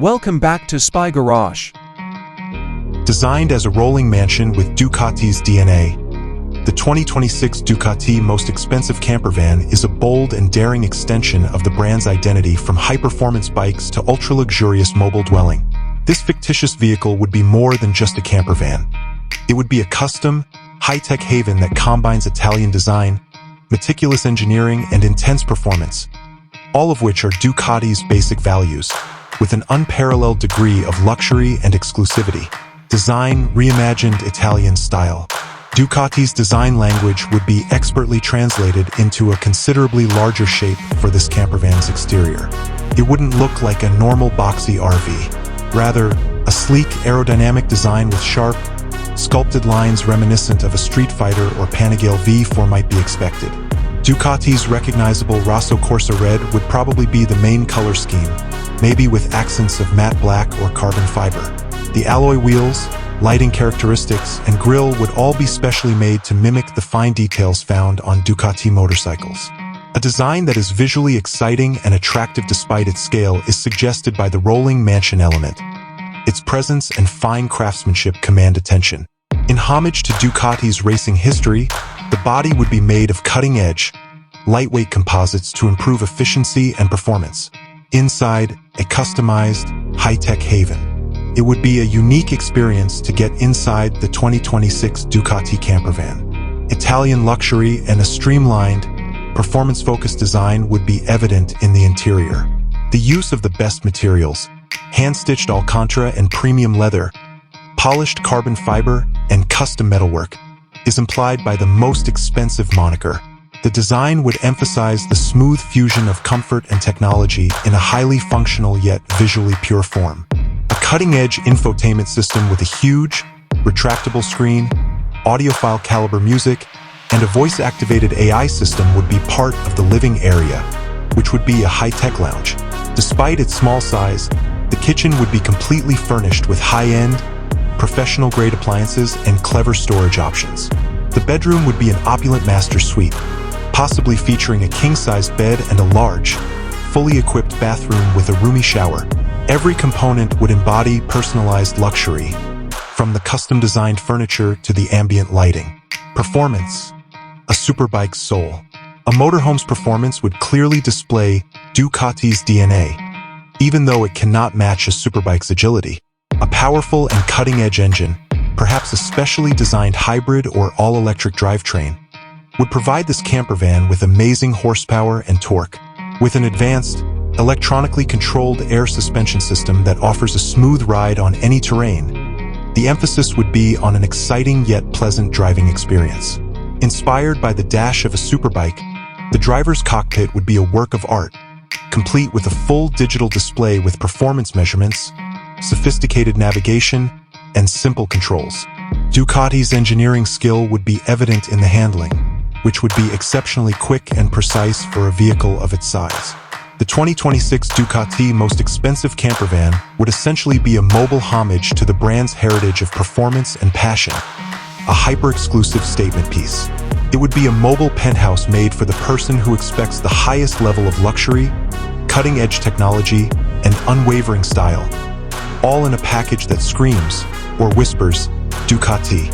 Welcome back to Spy Garage. Designed as a rolling mansion with Ducati's DNA, the 2026 Ducati Most Expensive Campervan is a bold and daring extension of the brand's identity from high-performance bikes to ultra-luxurious mobile dwelling. This fictitious vehicle would be more than just a campervan. It would be a custom, high-tech haven that combines Italian design, meticulous engineering, and intense performance, all of which are Ducati's basic values, with an unparalleled degree of luxury and exclusivity. Design reimagined Italian style. Ducati's design language would be expertly translated into a considerably larger shape for this campervan's exterior. It wouldn't look like a normal boxy RV. Rather, a sleek aerodynamic design with sharp, sculpted lines reminiscent of a Street Fighter or Panigale V4 might be expected. Ducati's recognizable Rosso Corsa red would probably be the main color scheme, maybe with accents of matte black or carbon fiber. The alloy wheels, lighting characteristics, and grille would all be specially made to mimic the fine details found on Ducati motorcycles. A design that is visually exciting and attractive despite its scale is suggested by the rolling mansion element. Its presence and fine craftsmanship command attention. In homage to Ducati's racing history, the body would be made of cutting-edge, lightweight composites to improve efficiency and performance. Inside, a customized, high-tech haven. It would be a unique experience to get inside the 2026 Ducati Campervan. Italian luxury and a streamlined, performance-focused design would be evident in the interior. The use of the best materials, hand-stitched Alcantara and premium leather, polished carbon fiber, and custom metalwork, is implied by the most expensive moniker. The design would emphasize the smooth fusion of comfort and technology in a highly functional yet visually pure form. A cutting-edge infotainment system with a huge, retractable screen, audiophile caliber music, and a voice-activated AI system would be part of the living area, which would be a high-tech lounge. Despite its small size, the kitchen would be completely furnished with high-end, professional-grade appliances and clever storage options. The bedroom would be an opulent master suite, possibly featuring a king-sized bed and a large, fully equipped bathroom with a roomy shower. Every component would embody personalized luxury, from the custom-designed furniture to the ambient lighting. Performance, a superbike's soul. A motorhome's performance would clearly display Ducati's DNA, even though it cannot match a superbike's agility. A powerful and cutting-edge engine, perhaps a specially designed hybrid or all-electric drivetrain, would provide this campervan with amazing horsepower and torque. With an advanced, electronically controlled air suspension system that offers a smooth ride on any terrain, the emphasis would be on an exciting yet pleasant driving experience. Inspired by the dash of a superbike, the driver's cockpit would be a work of art, complete with a full digital display with performance measurements, sophisticated navigation, and simple controls. Ducati's engineering skill would be evident in the handling, which would be exceptionally quick and precise for a vehicle of its size. The 2026 Ducati Most Expensive Campervan would essentially be a mobile homage to the brand's heritage of performance and passion, a hyper-exclusive statement piece. It would be a mobile penthouse made for the person who expects the highest level of luxury, cutting-edge technology, and unwavering style, all in a package that screams, or whispers, Ducati.